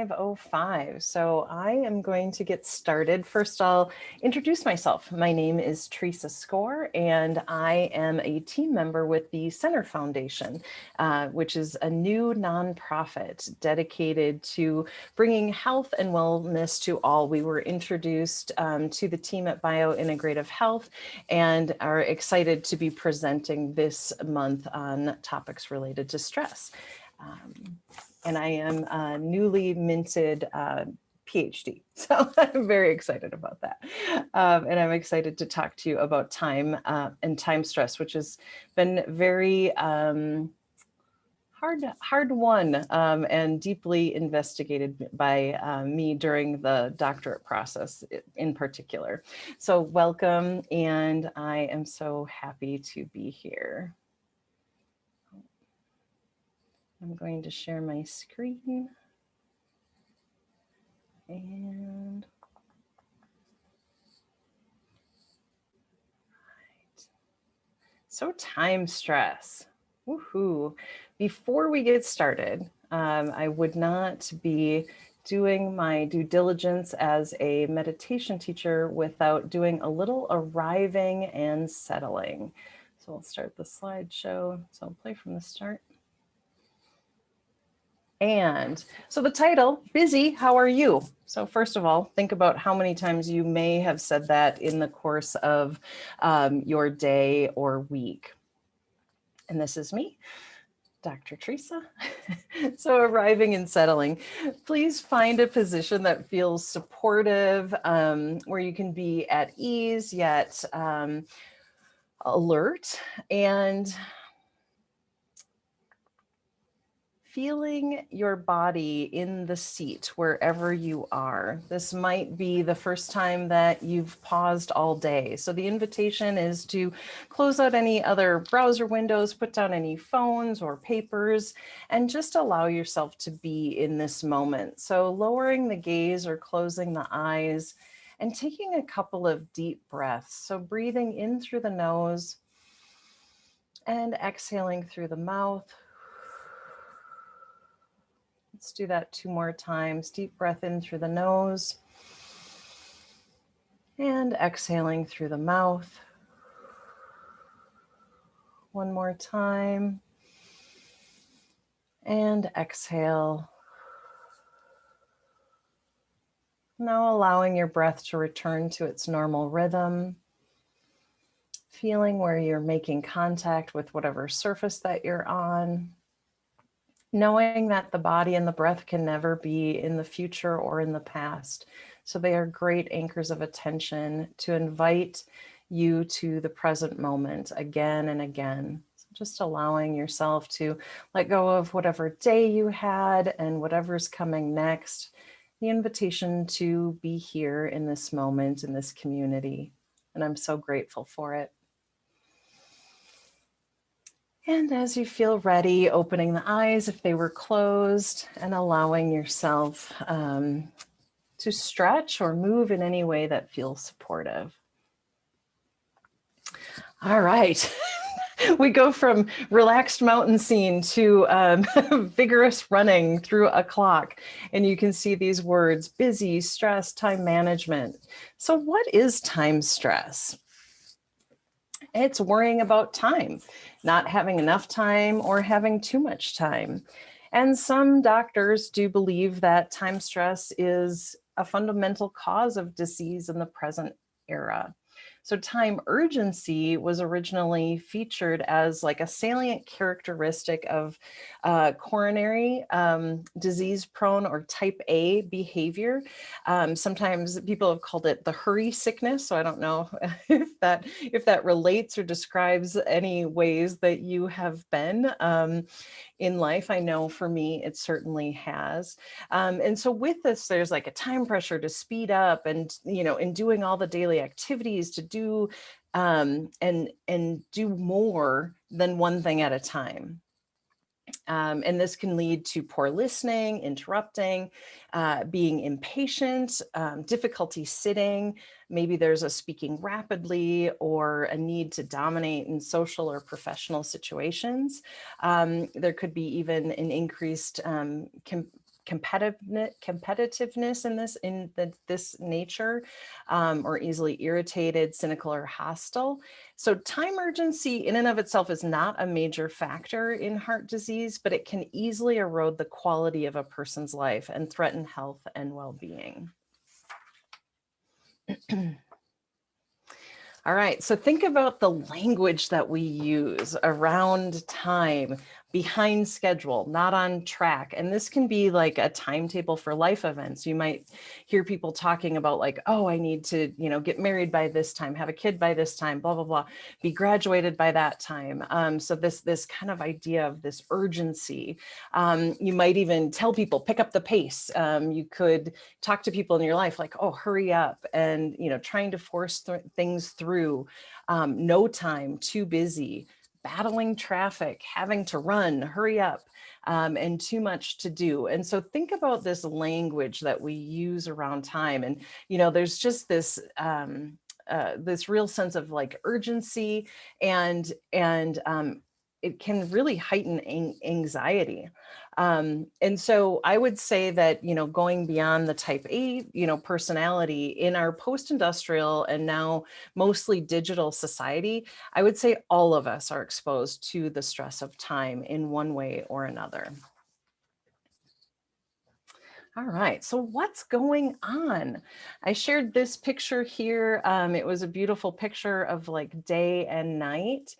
5:05. So I am going to get started. First, I'll introduce myself. My name is Theresa Skaar, and I am a team member with the Center Foundation, which is a new nonprofit dedicated to bringing health and wellness to all. We were introduced to the team at Biointegrative Health and are excited to be presenting this month on topics related to stress. And I am a newly minted PhD. So I'm very excited about that. And I'm excited to talk to you about time and time stress, which has been very hard won and deeply investigated by me during the doctorate process in particular. So welcome, and I am so happy to be here. I'm going to share my screen. And right. So time stress. Woohoo. Before we get started, I would not be doing my due diligence as a meditation teacher without doing a little arriving and settling. So I'll start the slideshow. So I'll play from the start. And so the title, Busy, How Are You? So first of all, think about how many times you may have said that in the course of your day or week. And this is me, Dr. Theresa. So arriving and settling, please find a position that feels supportive, where you can be at ease yet alert, and feeling your body in the seat wherever you are. This might be the first time that you've paused all day. So the invitation is to close out any other browser windows, put down any phones or papers, and just allow yourself to be in this moment. So lowering the gaze or closing the eyes and taking a couple of deep breaths. So breathing in through the nose and exhaling through the mouth. Let's do that 2 more times. Deep breath in through the nose and exhaling through the mouth. 1 more time and exhale. Now allowing your breath to return to its normal rhythm. Feeling where you're making contact with whatever surface that you're on. Knowing that the body and the breath can never be in the future or in the past. So they are great anchors of attention to invite you to the present moment again and again. So just allowing yourself to let go of whatever day you had and whatever's coming next. The invitation to be here in this moment, in this community. And I'm so grateful for it. And as you feel ready, opening the eyes if they were closed and allowing yourself to stretch or move in any way that feels supportive. All right. We go from relaxed mountain scene to vigorous running through a clock. And you can see these words, busy, stress, time management. So what is time stress? It's worrying about time, not having enough time or having too much time. And some doctors do believe that time stress is a fundamental cause of disease in the present era. So time urgency was originally featured as like a salient characteristic of coronary disease prone or type A behavior. Sometimes people have called it the hurry sickness. So I don't know if that relates or describes any ways that you have been in life. I know for me, it certainly has. And so with this, there's like a time pressure to speed up and, in doing all the daily activities to do and do more than one thing at a time. And this can lead to poor listening, interrupting, being impatient, difficulty sitting. Maybe there's a speaking rapidly or a need to dominate in social or professional situations. There could be even an increased competitiveness in this nature, or easily irritated, cynical, or hostile. So time urgency in and of itself is not a major factor in heart disease, but it can easily erode the quality of a person's life and threaten health and well-being. All right, so think about the language that we use around time, behind schedule, not on track. And this can be like a timetable for life events. You might hear people talking about like, oh, I need to, get married by this time, have a kid by this time, blah, blah, blah, be graduated by that time. So this kind of idea of this urgency. You might even tell people, pick up the pace. You could talk to people in your life like, oh, hurry up, and, trying to force things through, no time, too busy, battling traffic, having to run, hurry up, and too much to do. And so think about this language that we use around time. And, there's just this, this real sense of like urgency, and it can really heighten anxiety. And so I would say that, going beyond the type A, personality in our post-industrial and now mostly digital society, I would say all of us are exposed to the stress of time in one way or another. All right, so what's going on? I shared this picture here. It was a beautiful picture of like day and night.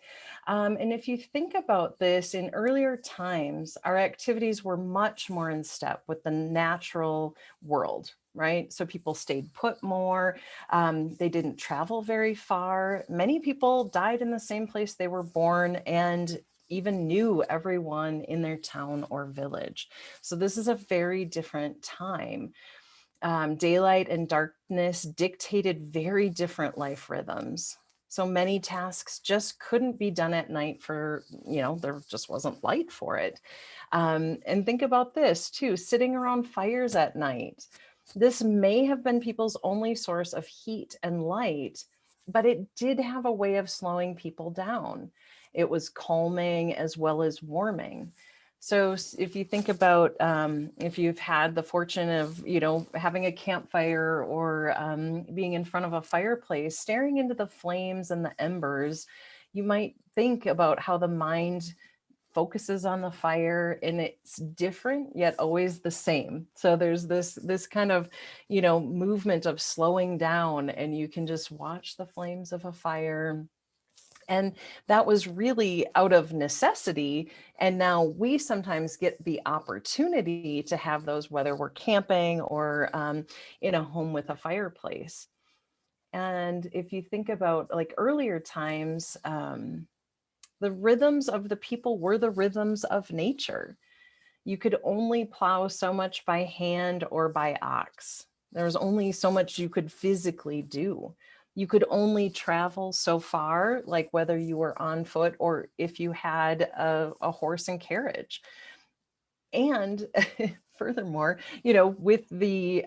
And if you think about this, in earlier times, our activities were much more in step with the natural world, right? So people stayed put more. They didn't travel very far. Many people died in the same place they were born and even knew everyone in their town or village. So this is a very different time. Daylight and darkness dictated very different life rhythms. So many tasks just couldn't be done at night for, there just wasn't light for it. And think about this too, sitting around fires at night. This may have been people's only source of heat and light, but it did have a way of slowing people down. It was calming as well as warming. So if you think about, if you've had the fortune of, having a campfire or being in front of a fireplace, staring into the flames and the embers, you might think about how the mind focuses on the fire, and it's different yet always the same. So there's this kind of, movement of slowing down, and you can just watch the flames of a fire. And that was really out of necessity. And now we sometimes get the opportunity to have those, whether we're camping or in a home with a fireplace. And if you think about like earlier times, the rhythms of the people were the rhythms of nature. You could only plow so much by hand or by ox. There was only so much you could physically do. You could only travel so far, like whether you were on foot or if you had a horse and carriage. And furthermore, with the,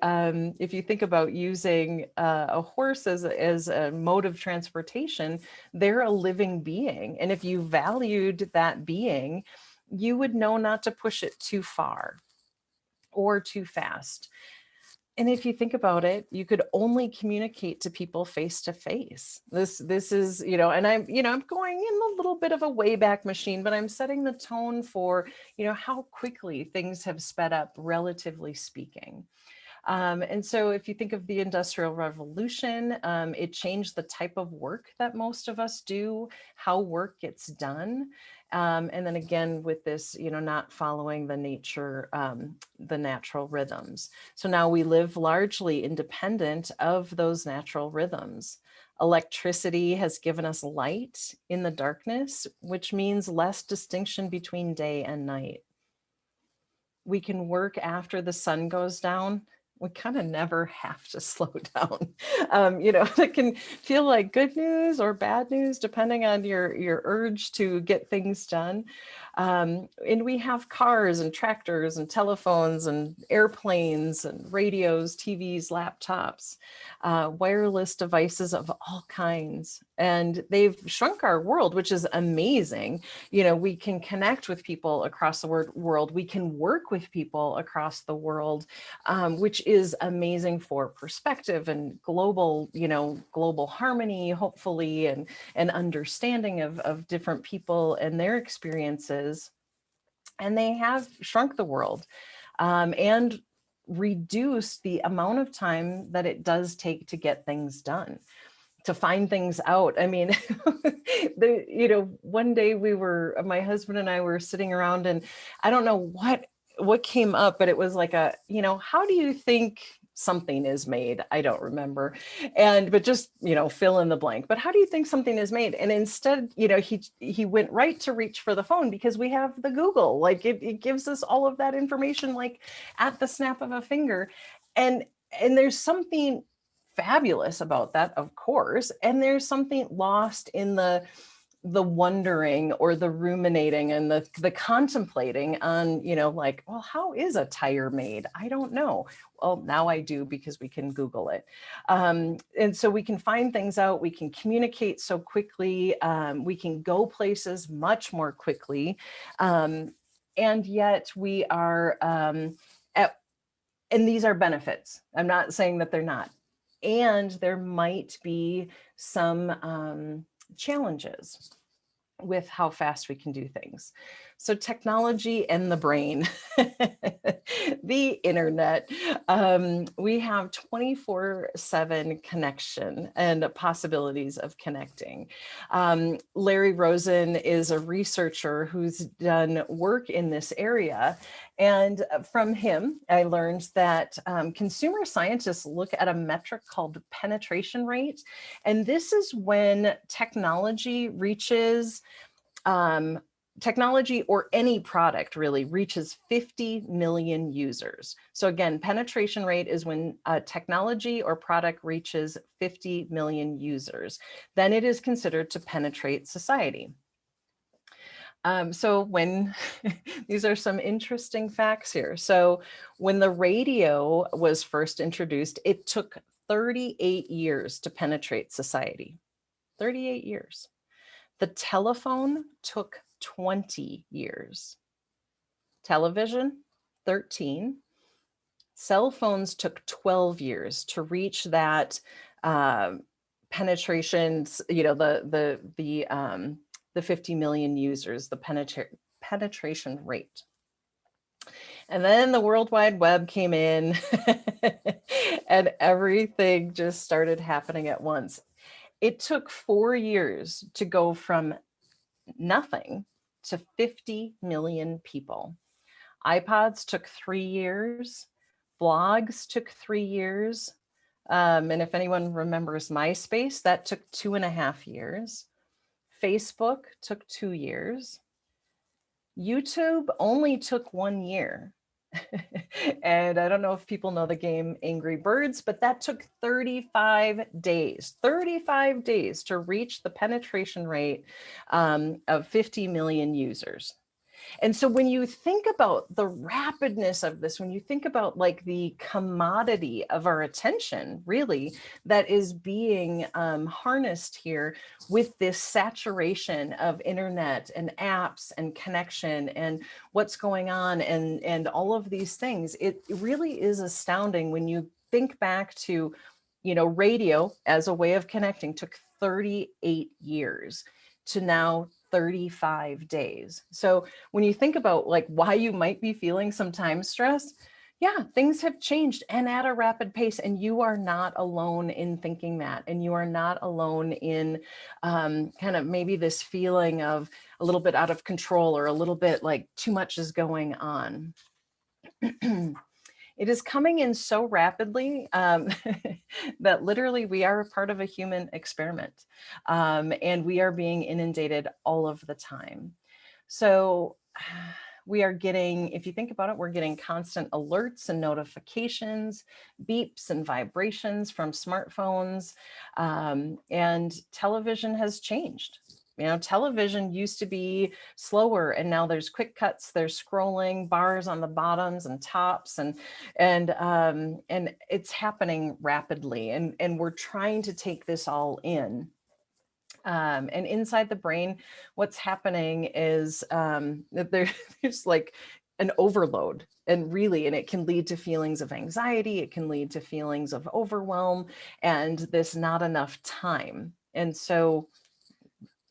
if you think about using a horse as a mode of transportation, they're a living being. And if you valued that being, you would know not to push it too far or too fast. And if you think about it, you could only communicate to people face to face. This is, and I'm going in a little bit of a wayback machine, but I'm setting the tone for, how quickly things have sped up, relatively speaking. And so if you think of the Industrial Revolution, it changed the type of work that most of us do, how work gets done. And then again, with this, not following the natural rhythms. So now we live largely independent of those natural rhythms. Electricity has given us light in the darkness, which means less distinction between day and night. We can work after the sun goes down. we kind of never have to slow down. It can feel like good news or bad news, depending on your urge to get things done. And we have cars and tractors and telephones and airplanes and radios, TVs, laptops, wireless devices of all kinds. And they've shrunk our world, which is amazing. We can connect with people across the world. We can work with people across the world, which is amazing for perspective and global harmony, hopefully, and understanding of different people and their experiences. And they have shrunk the world, and reduced the amount of time that it does take to get things done, to find things out. I mean, one day my husband and I were sitting around, and I don't know what came up, but it was like how do you think something is made? I don't remember. But just, fill in the blank. But how do you think something is made? And instead, he went right to reach for the phone, because we have the Google, like it gives us all of that information, like at the snap of a finger. And there's something fabulous about that, of course. And there's something lost in the wondering or the ruminating and the contemplating on, like, well, how is a tire made? I don't know. Well, now I do, because we can Google it. And so we can find things out. We can communicate so quickly. We can go places much more quickly. And yet we are and these are benefits. I'm not saying that they're not. And there might be some challenges with how fast we can do things. So technology and the brain, the internet, we have 24/7 connection and possibilities of connecting. Larry Rosen is a researcher who's done work in this area. And from him, I learned that consumer scientists look at a metric called penetration rate. And this is when technology or any product really reaches 50 million users. So again, penetration rate is when a technology or product reaches 50 million users. Then it is considered to penetrate society. So when these are some interesting facts here. So when the radio was first introduced, it took 38 years to penetrate society. 38 years. The telephone took 20 years. Television, 13. Cell phones took 12 years to reach that penetration, the 50 million users, the penetration rate. And then the World Wide Web came in and everything just started happening at once. It took 4 years to go from nothing to 50 million people. iPods took 3 years. Blogs took 3 years. And if anyone remembers MySpace, that took 2.5 years. Facebook took 2 years. YouTube only took 1 year. And I don't know if people know the game Angry Birds, but that took 35 days to reach the penetration rate of 50 million users. And so when you think about the rapidness of this, when you think about like the commodity of our attention, really, that is being harnessed here with this saturation of internet and apps and connection and what's going on and all of these things, it really is astounding when you think back to, radio as a way of connecting took 38 years to now 35 days. So when you think about like why you might be feeling some time stress, yeah, things have changed and at a rapid pace, and you are not alone in thinking that, and you are not alone in kind of maybe this feeling of a little bit out of control or a little bit like too much is going on. It is coming in so rapidly that literally we are a part of a human experiment, and we are being inundated all of the time. So we are getting, if you think about it, we're getting constant alerts and notifications, beeps and vibrations from smartphones, and television has changed. You know, television used to be slower, and now there's quick cuts, there's scrolling bars on the bottoms and tops, and it's happening rapidly, and we're trying to take this all in. And inside the brain, what's happening is that there's like an overload, and it can lead to feelings of anxiety. It can lead to feelings of overwhelm and this not enough time. And so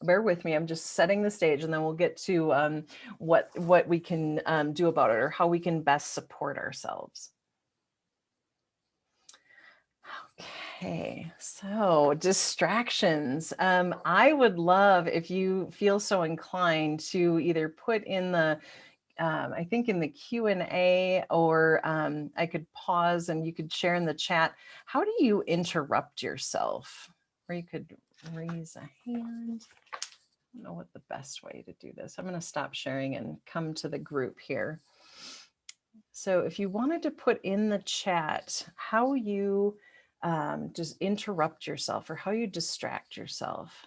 bear with me, I'm just setting the stage, and then we'll get to what we can do about it, or how we can best support ourselves. Okay, so distractions. I would love if you feel so inclined to either put in the, I think in the Q&A, or I could pause and you could share in the chat. How do you interrupt yourself? Or you could raise a hand. I don't know what the best way to do this. I'm going to stop sharing and come to the group here. So if you wanted to put in the chat how you just interrupt yourself, or how you distract yourself.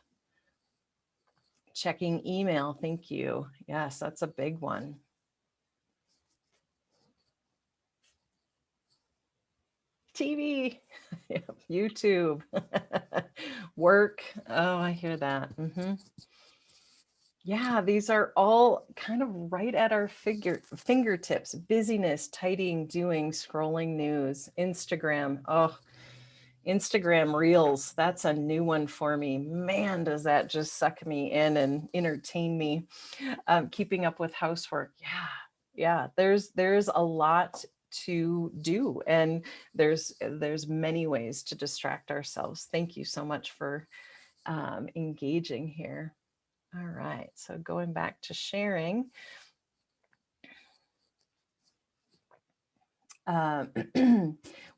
Checking email, thank you. Yes, that's a big one. TV, YouTube, work. Oh, I hear that. Yeah, these are all kind of right at our fingertips. Busyness, tidying, doing, scrolling news, Instagram. Oh, Instagram Reels, that's a new one for me. Man, does that just suck me in and entertain me. Keeping up with housework. Yeah, there's a lot to do, and there's many ways to distract ourselves. Thank you so much for engaging here. All right, so going back to sharing.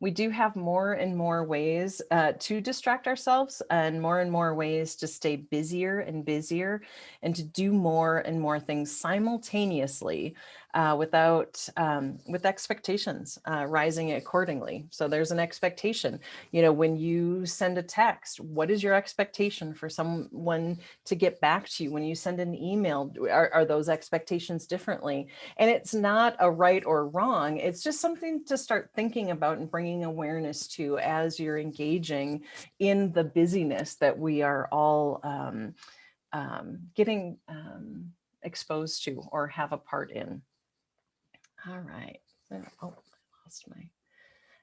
We do have more and more ways to distract ourselves, and more ways to stay busier and busier, and to do more and more things simultaneously with expectations rising accordingly. So there's an expectation, you know, when you send a text, what is your expectation for someone to get back to you? When you send an email, are those expectations differently? And it's not a right or wrong. It's just something to start thinking about and bringing awareness to as you're engaging in the busyness that we are all getting exposed to or have a part in. All right. Oh, I lost my.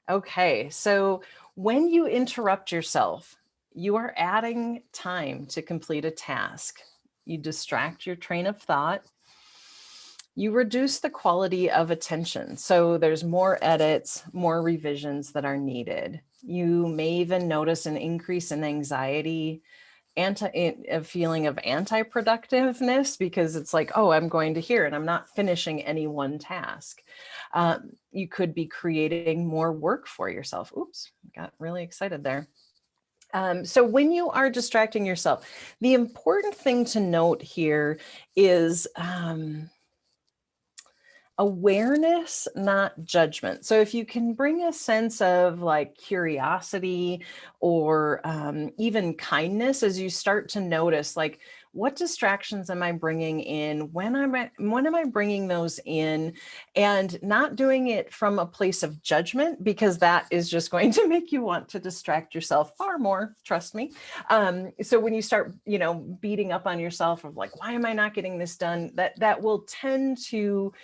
Okay. So when you interrupt yourself, you are adding time to complete a task. You distract your train of thought. You reduce the quality of attention. So there's more edits, more revisions that are needed. You may even notice an increase in anxiety, a feeling of anti-productiveness, because it's like, oh, I'm going to here and I'm not finishing any one task. You could be creating more work for yourself. Oops, got really excited there. So when you are distracting yourself, the important thing to note here is awareness, not judgment. So if you can bring a sense of like curiosity, or even kindness as you start to notice, like, what distractions am I bringing in? When am I bringing those in? And not doing it from a place of judgment, because that is just going to make you want to distract yourself far more, trust me. So when you start, you know, beating up on yourself of like, why am I not getting this done? That will tend to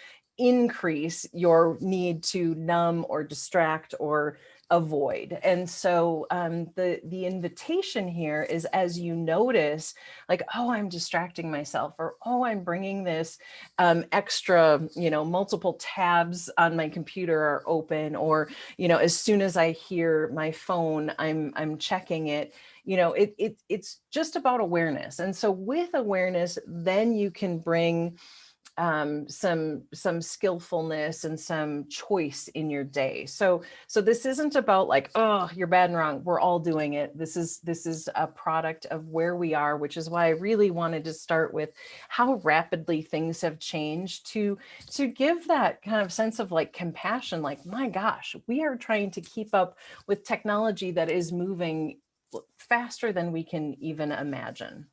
increase your need to numb or distract or avoid. And so the invitation here is, as you notice, like, oh, I'm distracting myself, or oh, I'm bringing this extra, you know, multiple tabs on my computer are open, or, you know, as soon as I hear my phone, I'm checking it. You know, it's just about awareness. And so with awareness, then you can bring some skillfulness and some choice in your day. So this isn't about like, oh, you're bad and wrong. We're all doing it. This is a product of where we are, which is why I really wanted to start with how rapidly things have changed to give that kind of sense of like compassion. Like, my gosh, we are trying to keep up with technology that is moving faster than we can even imagine.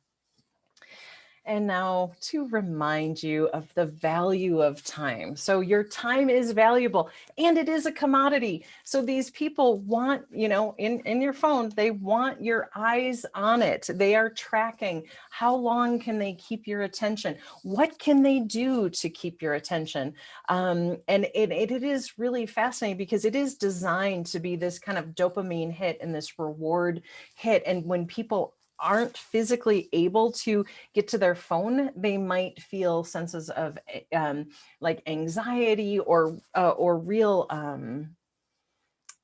And now to remind you of the value of time. So your time is valuable and it is a commodity. So these people want, you know, in your phone, they want your eyes on it. They are tracking how long can they keep your attention? What can they do to keep your attention? And it is really fascinating because it is designed to be this kind of dopamine hit and this reward hit. And when people aren't physically able to get to their phone, they might feel senses of like anxiety or real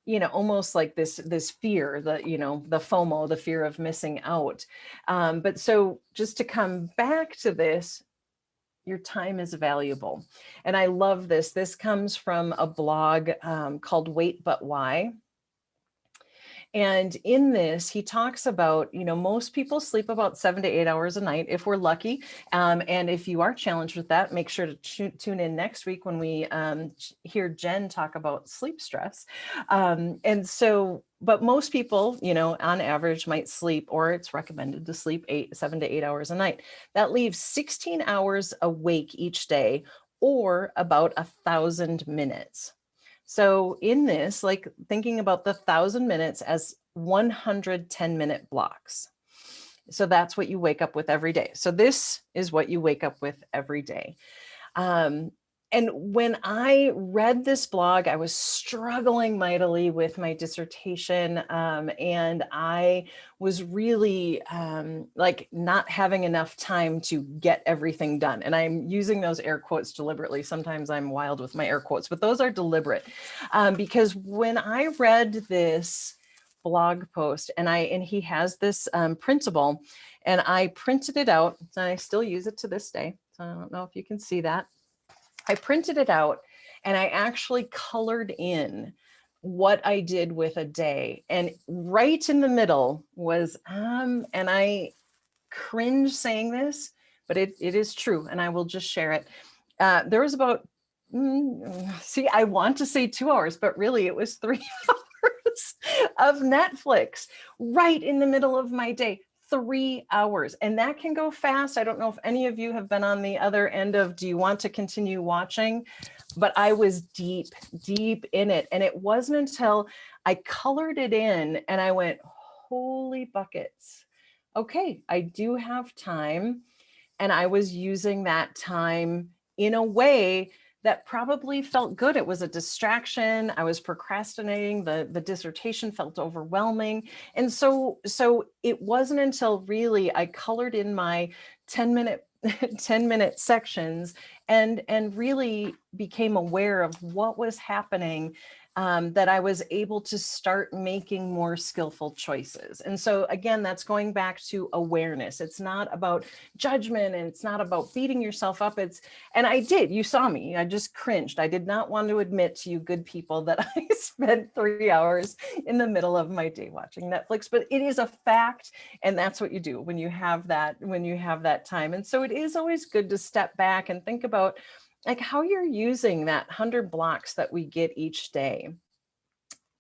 you know, almost like this fear, the, you know, the FOMO, the fear of missing out. But so just to come back to this, your time is valuable. And I love this. This comes from a blog called Wait But Why. And in this, he talks about, you know, most people sleep about 7 to 8 hours a night if we're lucky. And if you are challenged with that, make sure to tune in next week when we hear Jen talk about sleep stress. And so, but most people, you know, on average might sleep, or it's recommended to sleep 7 to 8 hours a night. That leaves 16 hours awake each day, or about 1,000 minutes. So in this, like thinking about the 1,000 minutes as 110-minute blocks. So that's what you wake up with every day. So this is what you wake up with every day. And when I read this blog, I was struggling mightily with my dissertation. And I was really like not having enough time to get everything done. And I'm using those air quotes deliberately. Sometimes I'm wild with my air quotes, but those are deliberate. Because when I read this blog post and he has this printable, and I printed it out, and I still use it to this day. So I don't know if you can see that. I printed it out and I actually colored in what I did with a day. And right in the middle was, and I cringe saying this, but it is true. And I will just share it. There was about, see, I want to say 2 hours, but really it was 3 hours of Netflix right in the middle of my day. 3 hours. And that can go fast. I don't know if any of you have been on the other end of, do you want to continue watching? But I was deep in it. And it wasn't until I colored it in and I went, holy buckets. Okay, I do have time. And I was using that time in a way that probably felt good. It was a distraction. I was procrastinating. The dissertation felt overwhelming. And so it wasn't until really I colored in my 10-minute sections and really became aware of what was happening, that I was able to start making more skillful choices. And so again, that's going back to awareness. It's not about judgment and it's not about beating yourself up. And I did, you saw me, I just cringed. I did not want to admit to you good people that I spent 3 hours in the middle of my day watching Netflix, but it is a fact. And that's what you do when you have that time. And so it is always good to step back and think about like how you're using that 100 blocks that we get each day.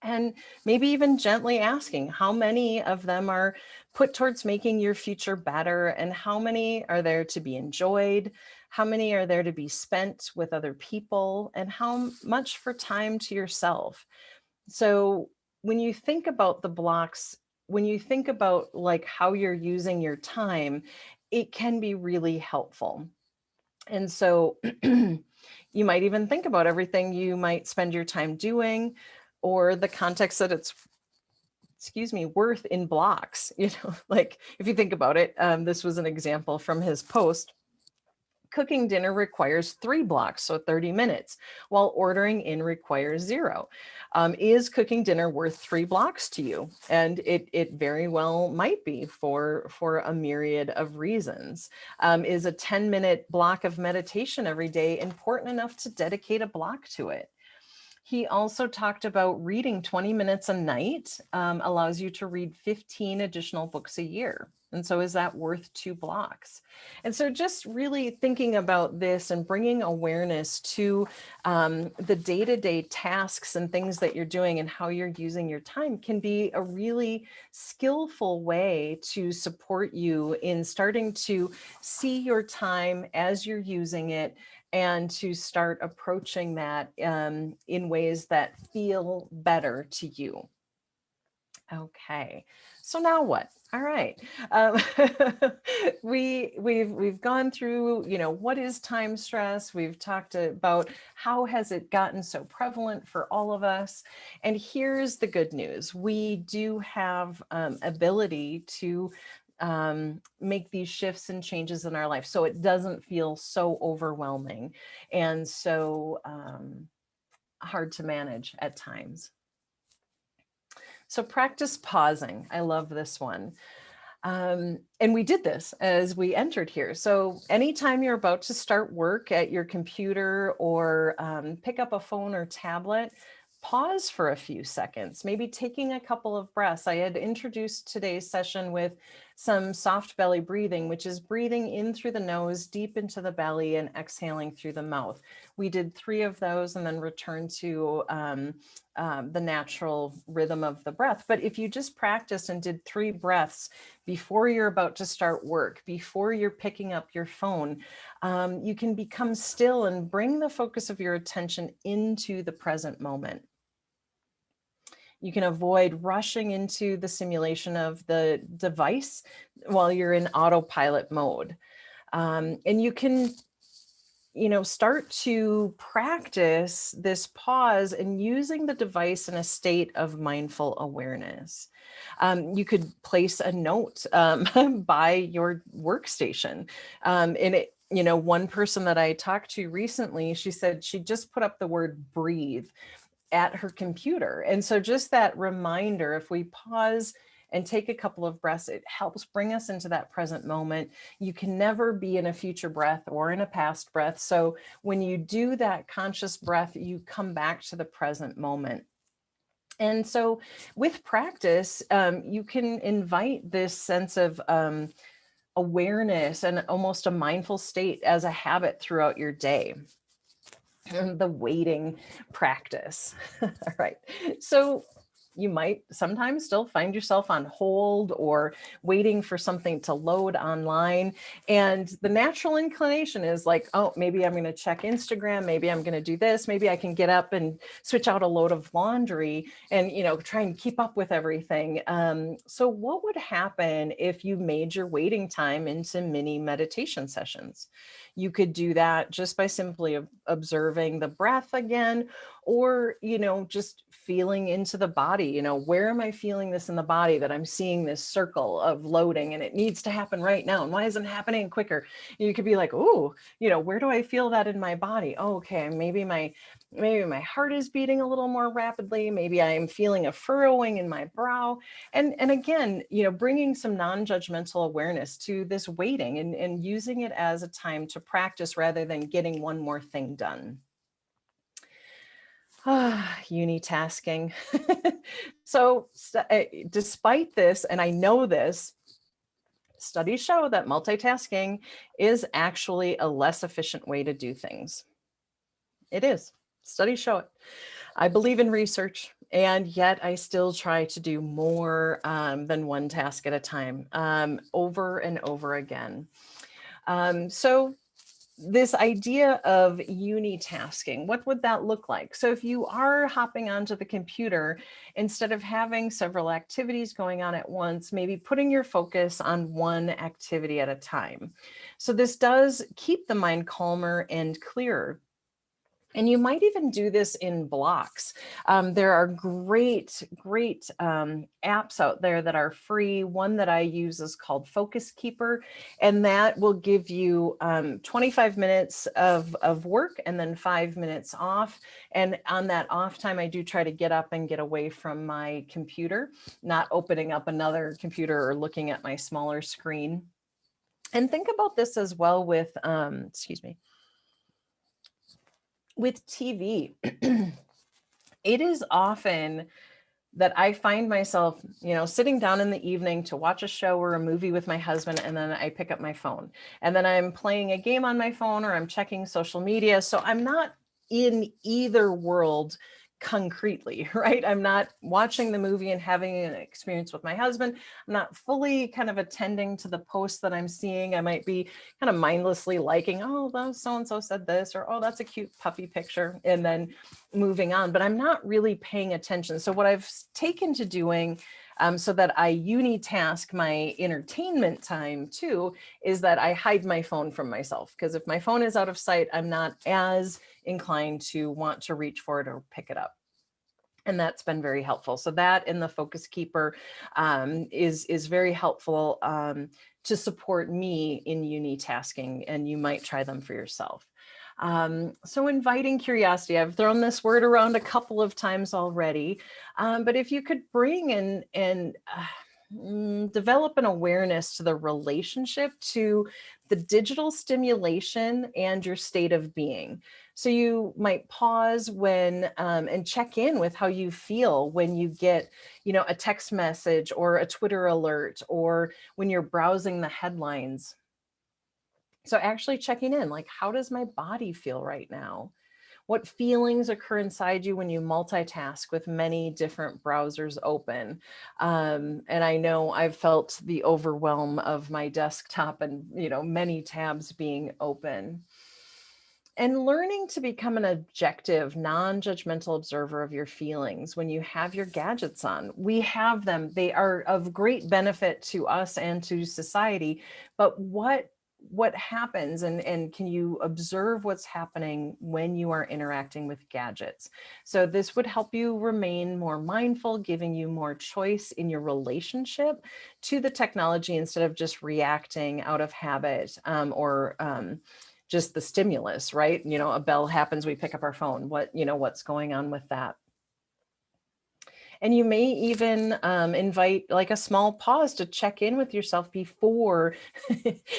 And maybe even gently asking how many of them are put towards making your future better, and how many are there to be enjoyed, how many are there to be spent with other people, and how much for time to yourself. So when you think about the blocks, when you think about like how you're using your time, it can be really helpful. And so you might even think about everything you might spend your time doing, or the context that it's, worth in blocks. You know, like if you think about it, this was an example from his post. Cooking dinner requires 3 blocks, so 30 minutes, while ordering in requires 0. Is cooking dinner worth 3 blocks to you? And it very well might be for a myriad of reasons. Is a 10-minute block of meditation every day important enough to dedicate a block to it? He also talked about reading 20 minutes a night allows you to read 15 additional books a year. And so is that worth 2 blocks? And so just really thinking about this and bringing awareness to the day-to-day tasks and things that you're doing and how you're using your time can be a really skillful way to support you in starting to see your time as you're using it and to start approaching that in ways that feel better to you. Okay, so now what? All right, we've gone through, what is time stress? We've talked about how has it gotten so prevalent for all of us, and here's the good news: we do have ability to make these shifts and changes in our life, so it doesn't feel so overwhelming and so hard to manage at times. So practice pausing. I love this one. And we did this as we entered here. So anytime you're about to start work at your computer or pick up a phone or tablet, pause for a few seconds, maybe taking a couple of breaths. I had introduced today's session with some soft belly breathing, which is breathing in through the nose, deep into the belly, and exhaling through the mouth. We did 3 of those and then returned to the natural rhythm of the breath. But if you just practiced and did 3 breaths before you're about to start work, before you're picking up your phone, you can become still and bring the focus of your attention into the present moment. You can avoid rushing into the simulation of the device while you're in autopilot mode. And you can start to practice this pause and using the device in a state of mindful awareness. You could place a note by your workstation. And it, one person that I talked to recently, she said she just put up the word breathe at her computer. And so just that reminder, if we pause and take a couple of breaths, it helps bring us into that present moment. You can never be in a future breath or in a past breath. So when you do that conscious breath, you come back to the present moment. And so with practice, you can invite this sense of awareness and almost a mindful state as a habit throughout your day. The waiting practice. All right. So you might sometimes still find yourself on hold or waiting for something to load online. And the natural inclination is like, oh, maybe I'm going to check Instagram. Maybe I'm going to do this. Maybe I can get up and switch out a load of laundry and, try and keep up with everything. So what would happen if you made your waiting time into mini meditation sessions? You could do that just by simply observing the breath again, or, just feeling into the body, where am I feeling this in the body that I'm seeing this circle of loading and it needs to happen right now? And why isn't it happening quicker? You could be like, oh, where do I feel that in my body? Oh, okay. Maybe my heart is beating a little more rapidly. Maybe I'm feeling a furrowing in my brow. And again, bringing some non-judgmental awareness to this waiting and using it as a time to practice rather than getting one more thing done. Unitasking. So despite this, and I know this, studies show that multitasking is actually a less efficient way to do things. It is. Studies show it. I believe in research, and yet I still try to do more than one task at a time, over and over again. So this idea of unitasking, what would that look like? So if you are hopping onto the computer, instead of having several activities going on at once, maybe putting your focus on one activity at a time. So this does keep the mind calmer and clearer. And you might even do this in blocks. There are great, great apps out there that are free. One that I use is called Focus Keeper, and that will give you 25 minutes of work and then 5 minutes off. And on that off time, I do try to get up and get away from my computer, not opening up another computer or looking at my smaller screen. And think about this as well with, excuse me, with TV. It is often that I find myself, sitting down in the evening to watch a show or a movie with my husband, and then I pick up my phone, and then I'm playing a game on my phone or I'm checking social media. So I'm not in either world concretely, right? I'm not watching the movie and having an experience with my husband. I'm not fully kind of attending to the posts that I'm seeing. I might be kind of mindlessly liking, oh, so-and-so said this, or, oh, that's a cute puppy picture, and then moving on, but I'm not really paying attention. So what I've taken to doing so that I unitask my entertainment time too, is that I hide my phone from myself. Because if my phone is out of sight, I'm not as inclined to want to reach for it or pick it up. And that's been very helpful. So that in the Focus Keeper is very helpful to support me in unitasking, and you might try them for yourself. So inviting curiosity, I've thrown this word around a couple of times already, but if you could bring in and develop an awareness to the relationship to the digital stimulation and your state of being. So you might pause when and check in with how you feel when you get, a text message or a Twitter alert, or when you're browsing the headlines. So actually checking in, like, how does my body feel right now? What feelings occur inside you when you multitask with many different browsers open? And I know I've felt the overwhelm of my desktop and, many tabs being open. And learning to become an objective, non-judgmental observer of your feelings when you have your gadgets on. We have them. They are of great benefit to us and to society. But what happens, and can you observe what's happening when you are interacting with gadgets? So this would help you remain more mindful, giving you more choice in your relationship to the technology instead of just reacting out of habit or just the stimulus, right? A bell happens, we pick up our phone. What's going on with that? And you may even invite like a small pause to check in with yourself before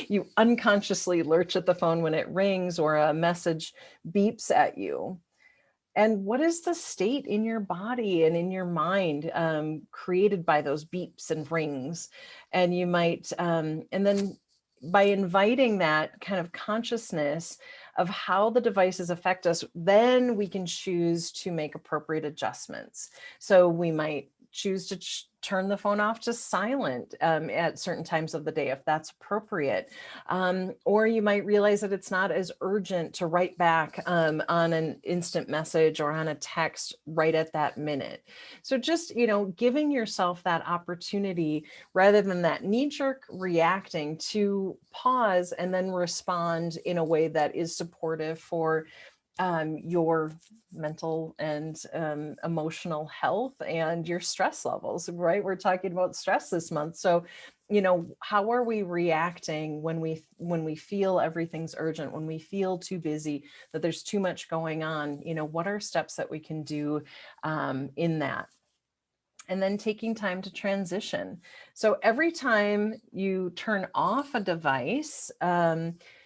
you unconsciously lurch at the phone when it rings or a message beeps at you. And what is the state in your body and in your mind created by those beeps and rings? And you might, and then by inviting that kind of consciousness of how the devices affect us, then we can choose to make appropriate adjustments. So we might choose to turn the phone off to silent at certain times of the day, if that's appropriate. Or you might realize that it's not as urgent to write back on an instant message or on a text right at that minute. So just, giving yourself that opportunity rather than that knee-jerk reacting, to pause and then respond in a way that is supportive for your mental and emotional health and your stress levels, right? We're talking about stress this month. So, how are we reacting when we feel everything's urgent, when we feel too busy, that there's too much going on? What are steps that we can do in that? And then taking time to transition. So every time you turn off a device,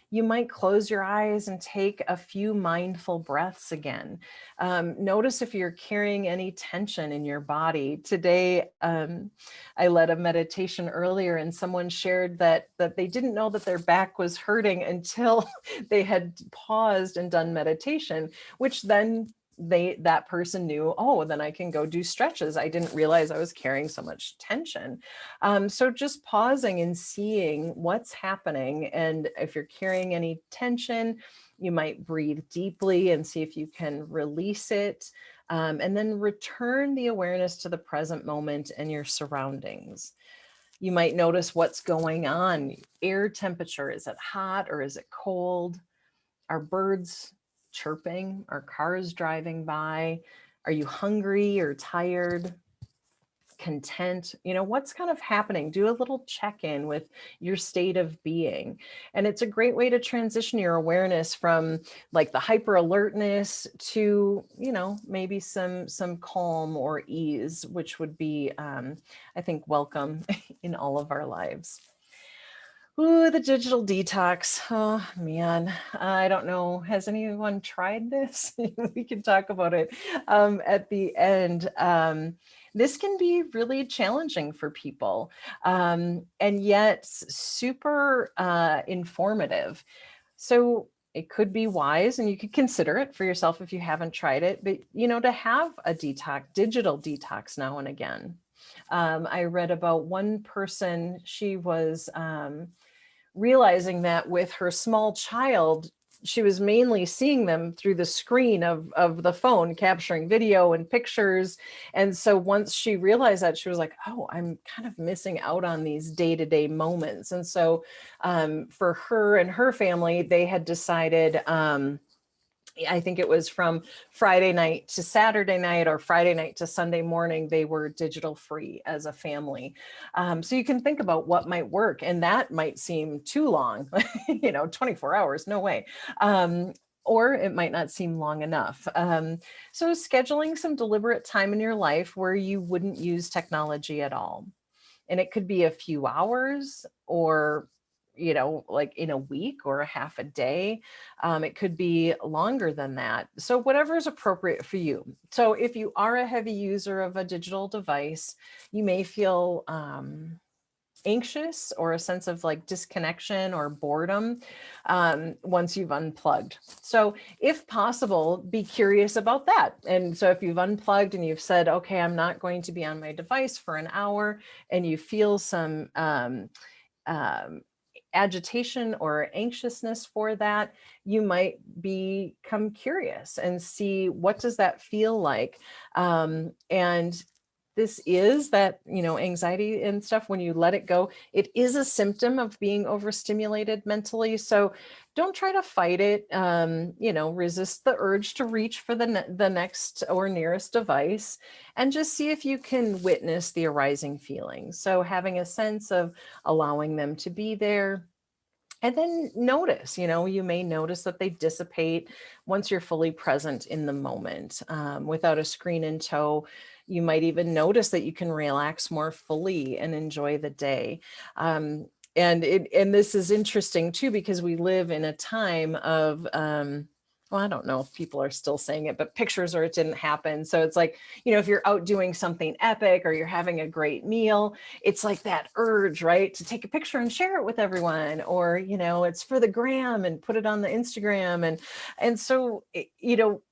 you might close your eyes and take a few mindful breaths again. Notice if you're carrying any tension in your body. Today, I led a meditation earlier, and someone shared that they didn't know that their back was hurting until they had paused and done meditation, which then that person knew, oh, then I can go do stretches. I didn't realize I was carrying so much tension. So just pausing and seeing what's happening. And if you're carrying any tension, you might breathe deeply and see if you can release it. And then return the awareness to the present moment and your surroundings. You might notice what's going on. Air temperature, is it hot or is it cold? Are birds chirping? Are cars driving by? Are you hungry or tired? Content? What's kind of happening? Do a little check-in with your state of being. And it's a great way to transition your awareness from like the hyper alertness to, maybe some calm or ease, which would be, I think, welcome in all of our lives. Ooh, the digital detox. Oh man, I don't know. Has anyone tried this? We can talk about it at the end. This can be really challenging for people, and yet super informative. So it could be wise, and you could consider it for yourself if you haven't tried it, but to have a digital detox now and again. I read about one person, she was realizing that with her small child, she was mainly seeing them through the screen of the phone, capturing video and pictures. And so once she realized that, she was like, oh, I'm kind of missing out on these day-to-day moments. And so for her and her family, they had decided, I think it was from Friday night to Saturday night or Friday night to Sunday morning, they were digital free as a family. So you can think about what might work, and that might seem too long, 24 hours, no way. Or it might not seem long enough. So scheduling some deliberate time in your life where you wouldn't use technology at all. And it could be a few hours or like in a week or a half a day. It could be longer than that. So whatever is appropriate for you. So if you are a heavy user of a digital device, you may feel anxious or a sense of like disconnection or boredom once you've unplugged. So if possible, be curious about that. And so if you've unplugged and you've said, okay, I'm not going to be on my device for an hour, and you feel some agitation or anxiousness for that, you might become curious and see, what does that feel like? And this is that, anxiety and stuff, when you let it go, it is a symptom of being overstimulated mentally. So don't try to fight it. Resist the urge to reach for the next or nearest device, and just see if you can witness the arising feelings. So having a sense of allowing them to be there. And then notice, you may notice that they dissipate once you're fully present in the moment. Without a screen in tow, you might even notice that you can relax more fully and enjoy the day. And this is interesting too, because we live in a time of, well, I don't know if people are still saying it, but pictures or it didn't happen. So it's like, if you're out doing something epic or you're having a great meal, it's like that urge, right, to take a picture and share it with everyone, or, it's for the gram and put it on the Instagram. And so,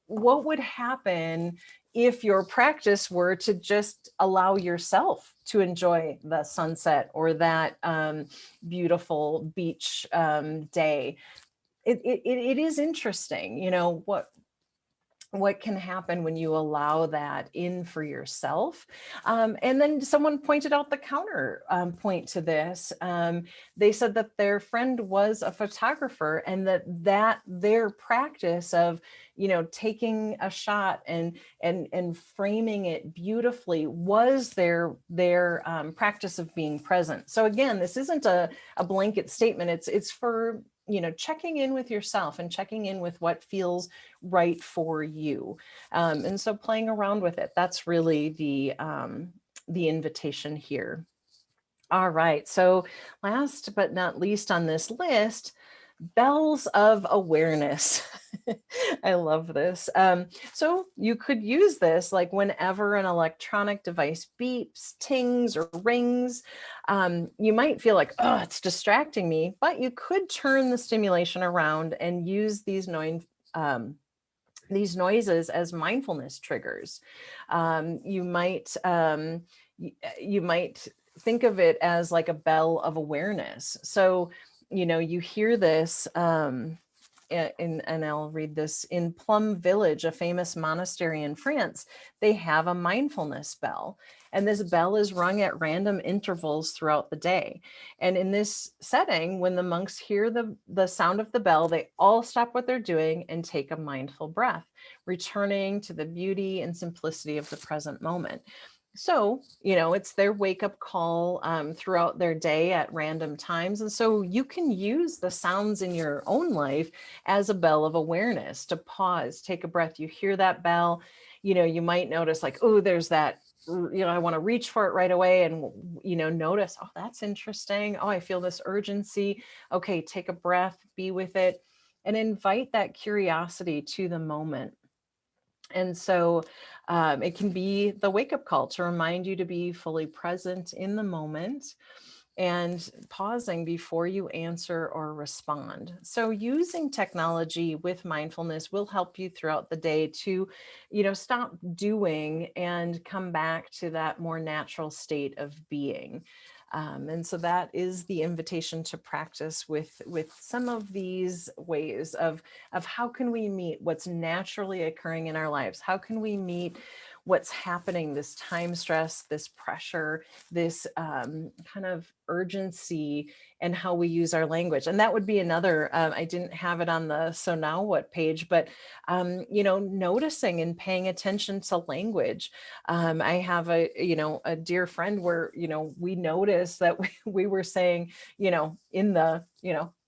what would happen if your practice were to just allow yourself to enjoy the sunset or that beautiful beach day? It is interesting, what can happen when you allow that in for yourself. And then someone pointed out the counter point to this. They said that their friend was a photographer, and that their practice of, taking a shot and framing it beautifully was their practice of being present. So again, this isn't a blanket statement. It's for, checking in with yourself and checking in with what feels right for you. And so playing around with it, that's really the invitation here. All right. So last but not least on this list, bells of awareness. I love this. So you could use this like whenever an electronic device beeps, tings, or rings. You might feel like, oh, it's distracting me, but you could turn the stimulation around and use these noises as mindfulness triggers. You might think of it as like a bell of awareness. So, you hear this, and I'll read this. In Plum Village, a famous monastery in France, they have a mindfulness bell. And this bell is rung at random intervals throughout the day. And in this setting, when the monks hear the sound of the bell, they all stop what they're doing and take a mindful breath, returning to the beauty and simplicity of the present moment. So, it's their wake up call throughout their day at random times. And so you can use the sounds in your own life as a bell of awareness to pause, take a breath. You hear that bell, you might notice like, oh, there's that, I want to reach for it right away and, notice, oh, that's interesting. Oh, I feel this urgency. Okay, take a breath, be with it, and invite that curiosity to the moment. And so it can be the wake-up call to remind you to be fully present in the moment and pausing before you answer or respond. So using technology with mindfulness will help you throughout the day to, stop doing and come back to that more natural state of being. And so that is the invitation to practice with some of these ways of how can we meet what's naturally occurring in our lives? How can we meet what's happening, this time stress, this pressure, this kind of urgency, and how we use our language? And that would be another, I didn't have it on the So Now What page, but, noticing and paying attention to language. I have a dear friend where, we noticed that we were saying, in the,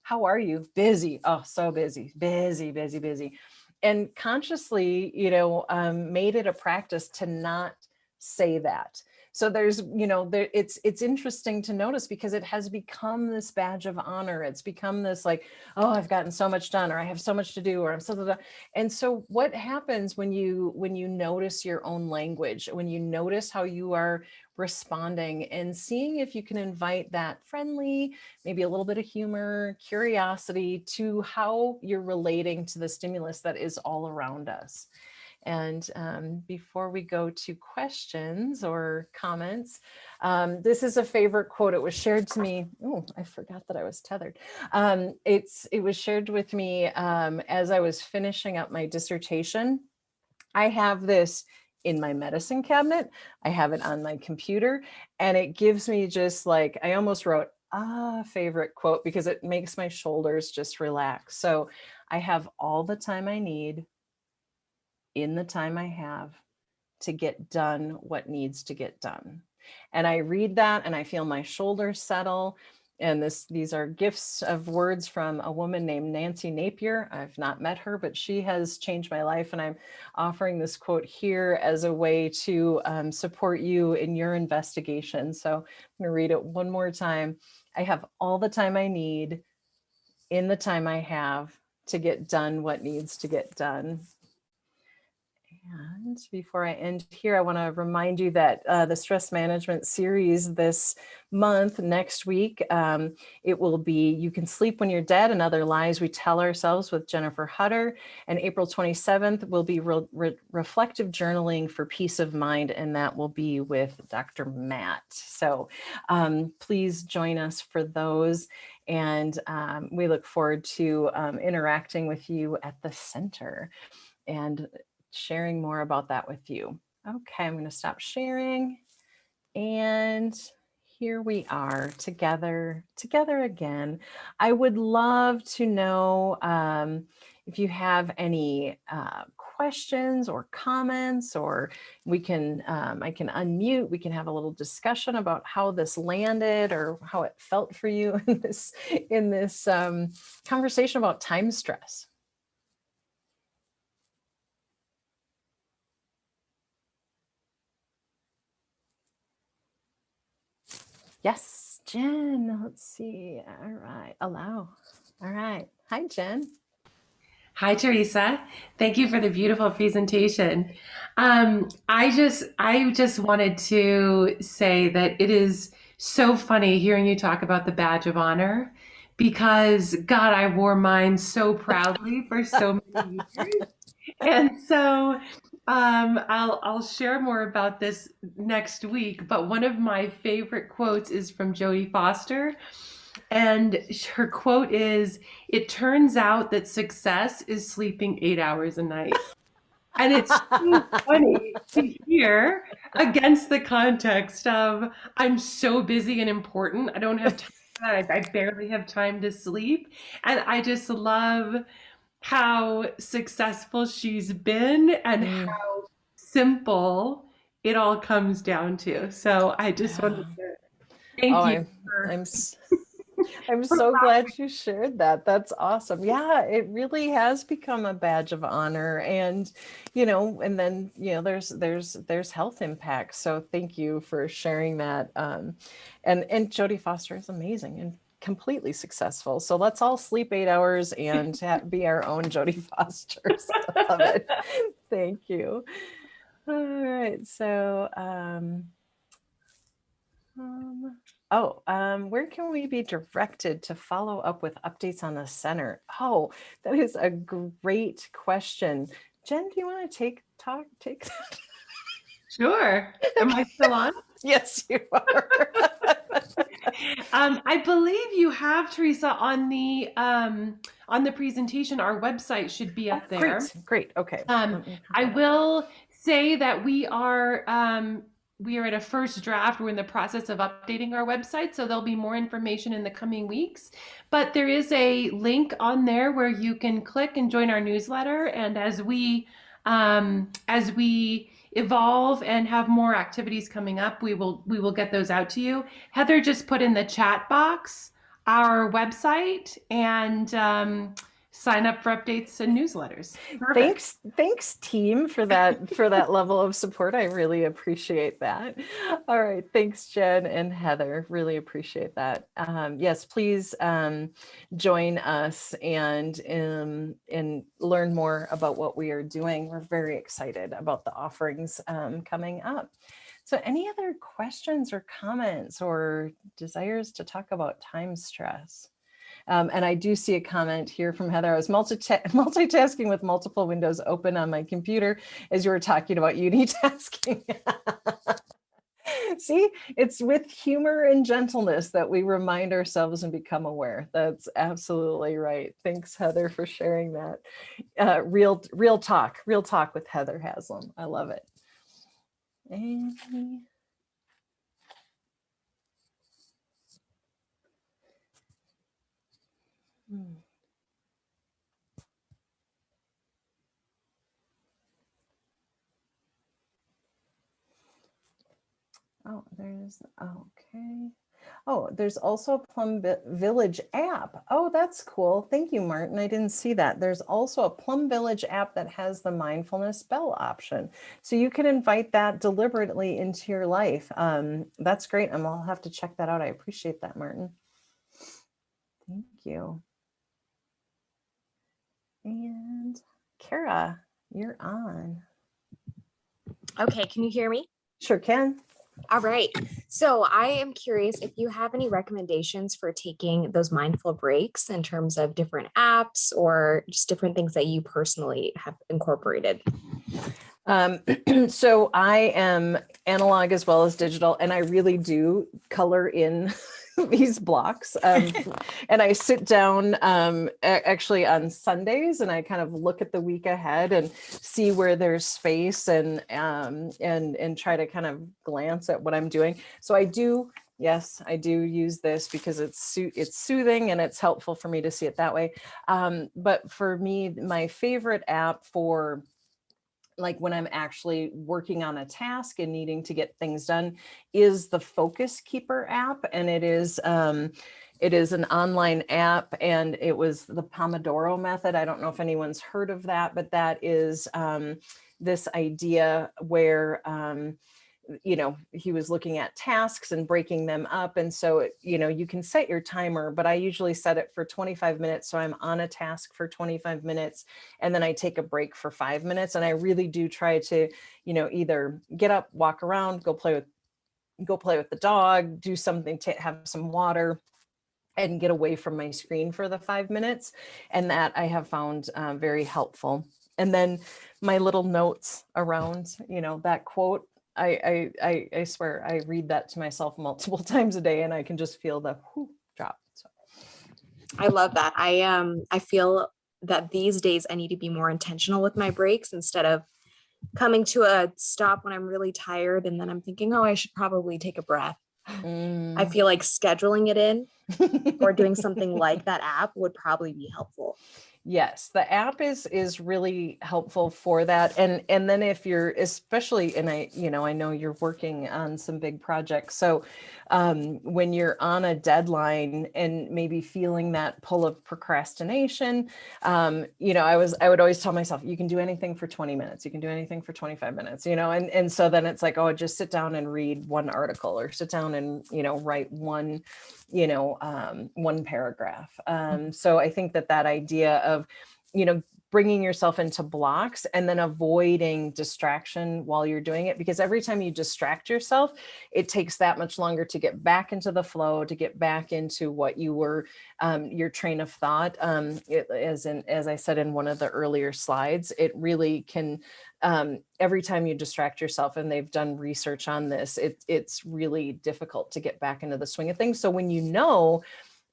how are you? Busy. Oh, so busy, busy, busy, busy. And consciously, made it a practice to not say that. So there's, it's interesting to notice because it has become this badge of honor. It's become this like, oh, I've gotten so much done, or I have so much to do, or I'm so. And so what happens when you notice your own language, when you notice how you are responding and seeing if you can invite that friendly, maybe a little bit of humor, curiosity to how you're relating to the stimulus that is all around us. And before we go to questions or comments, this is a favorite quote. It was shared to me. Oh, I forgot that I was tethered. It was shared with me as I was finishing up my dissertation. I have this in my medicine cabinet. I have it on my computer, and it gives me just like, I almost wrote a favorite quote because it makes my shoulders just relax. So I have all the time I need in the time I have to get done what needs to get done. And I read that and I feel my shoulders settle. And these are gifts of words from a woman named Nancy Napier. I've not met her, but she has changed my life. And I'm offering this quote here as a way to support you in your investigation. So I'm going to read it one more time. I have all the time I need in the time I have to get done what needs to get done. And before I end here, I want to remind you that the stress management series this month, next week, it will be You Can Sleep When You're Dead and Other Lies We Tell Ourselves with Jennifer Hutter. And April 27th will be reflective journaling for peace of mind, and that will be with Dr. Matt. So please join us for those. And we look forward to interacting with you at the center and sharing more about that with you. Okay, I'm going to stop sharing. And here we are together again. I would love to know if you have any questions or comments, or we can, I can unmute, we can have a little discussion about how this landed or how it felt for you in this conversation about time stress. Yes, Jen, let's see. All right, allow. All right. Hi, Jen. Hi, Theresa. Thank you for the beautiful presentation. I just wanted to say that it is so funny hearing you talk about the badge of honor because God, I wore mine so proudly for so many years. And so I'll share more about this next week. But one of my favorite quotes is from Jodie Foster. And her quote is, "It turns out that success is sleeping 8 hours a night." And it's so funny to hear against the context of I'm so busy and important. I don't have time for that. I barely have time to sleep. And I just love how successful she's been and Mm, how simple it all comes down to. So I just wanted yeah. to Oh, thank you I'm for, s- I'm so glad you shared that. That's awesome. Yeah, it really has become a badge of honor. And, and then, there's health impacts. So thank you for sharing that. And Jodie Foster is amazing and completely successful. So let's all sleep 8 hours and be our own Jodie Fosters. I love it. Thank you. All right. So, where can we be directed to follow up with updates on the center? Oh, that is a great question. Jen, do you want to take that? sure. Am I still on? Yes, you are. I believe you have, Teresa, on the presentation. Our website should be Oh, up there. great. Okay. Let me put I that up. will say that we are at a first draft. We're in the process of updating our website, so there'll be more information in the coming weeks. But there is a link on there where you can click and join our newsletter. And as we evolve and have more activities coming up, we will get those out to you. Heather just put in the chat box our website and sign up for updates and newsletters. Perfect. Thanks team for that level of support. I really appreciate that. All right, thanks Jen and Heather. Really appreciate that. Yes, please join us and learn more about what we are doing. We're very excited about the offerings coming up. So, any other questions or comments or desires to talk about time stress? And I do see a comment here from Heather. I was multitasking with multiple windows open on my computer as you were talking about unitasking. See, it's with humor and gentleness that we remind ourselves and become aware. That's absolutely right. Thanks, Heather, for sharing that. Real talk with Heather Haslam. I love it. And, hmm. Oh, there's okay. Oh, there's also a Village app. Oh, that's cool. Thank you, Martin. I didn't see that. There's also a Plum Village app that has the mindfulness bell option. So you can invite that deliberately into your life. That's great. I'll have to check that out. I appreciate that, Martin. Thank you. And Kara, you're on. Okay, can you hear me? Sure can. All right. So I am curious if you have any recommendations for taking those mindful breaks in terms of different apps or just different things that you personally have incorporated. So I am analog as well as digital, and I really do color in these blocks. And I sit down actually on Sundays, and I kind of look at the week ahead and see where there's space, and try to kind of glance at what I'm doing. So I do. Yes, I do use this because it's soothing and it's helpful for me to see it that way. But for me, my favorite app for like when I'm actually working on a task and needing to get things done is the Focus Keeper app. And it is an online app, and it was the Pomodoro method. I don't know if anyone's heard of that, but that is this idea where he was looking at tasks and breaking them up. And so, you can set your timer, but I usually set it for 25 minutes. So I'm on a task for 25 minutes and then I take a break for 5 minutes. And I really do try to, either get up, walk around, go play with the dog, do something, to have some water, and get away from my screen for the 5 minutes. And that I have found very helpful. And then my little notes around, that quote, I swear I read that to myself multiple times a day, and I can just feel the whew, drop. So. I love that. I feel that these days I need to be more intentional with my breaks instead of coming to a stop when I'm really tired, and then I'm thinking, oh, I should probably take a breath. I feel like scheduling it in or doing something like that app would probably be helpful. Yes, the app is really helpful for that. And then if you're especially, and I know you're working on some big projects. So when you're on a deadline and maybe feeling that pull of procrastination, I would always tell myself, you can do anything for 20 minutes, you can do anything for 25 minutes, and so then it's like, oh, just sit down and read one article, or sit down and, write one paragraph. So I think that idea of, bringing yourself into blocks and then avoiding distraction while you're doing it, because every time you distract yourself, it takes that much longer to get back into the flow, to get back into what you were, your train of thought. As I said in one of the earlier slides, it really can, every time you distract yourself, and they've done research on this, it's really difficult to get back into the swing of things. So when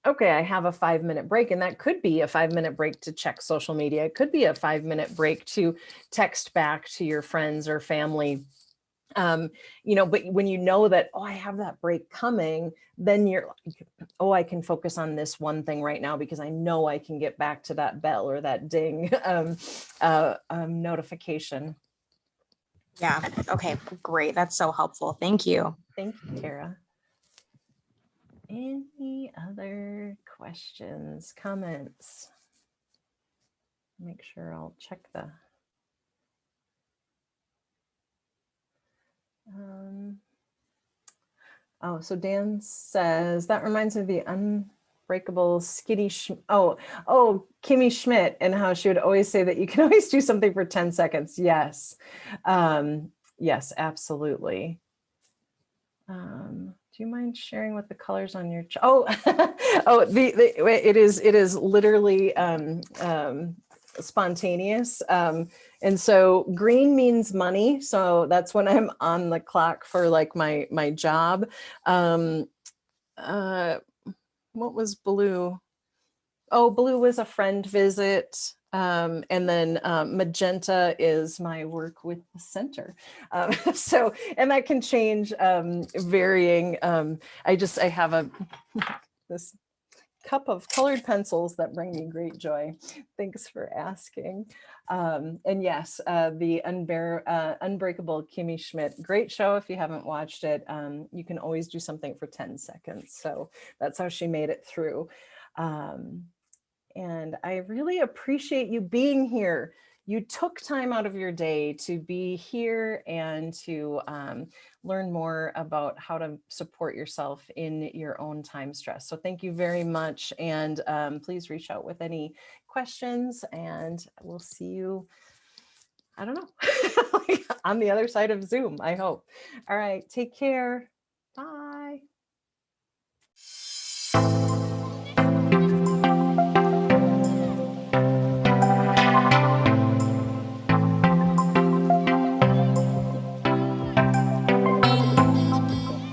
okay, I have a 5-minute break, and that could be a 5-minute break to check social media. It could be a 5-minute break to text back to your friends or family. But when you know that, oh, I have that break coming, then you're like, oh, I can focus on this one thing right now because I know I can get back to that bell or that ding notification. Yeah. Okay, great. That's so helpful. Thank you. Thank you, Tara. Any other questions, comments? Make sure I'll check the. So Dan says, that reminds me of the unbreakable Kimmy Schmidt, and how she would always say that you can always do something for 10 seconds. Yes. Yes, absolutely. Do you mind sharing what the colors on your it is literally spontaneous, and so green means money, so that's when I'm on the clock for like my job. What was blue? Oh, blue was a friend visit. And then magenta is my work with the center. And that can change, varying. I have this cup of colored pencils that bring me great joy. Thanks for asking. And yes, the Unbreakable Kimmy Schmidt, great show. If you haven't watched it, you can always do something for 10 seconds. So that's how she made it through. And I really appreciate you being here. You took time out of your day to be here and to learn more about how to support yourself in your own time stress. So thank you very much. And please reach out with any questions, and we'll see you, I don't know, on the other side of Zoom, I hope. All right, take care.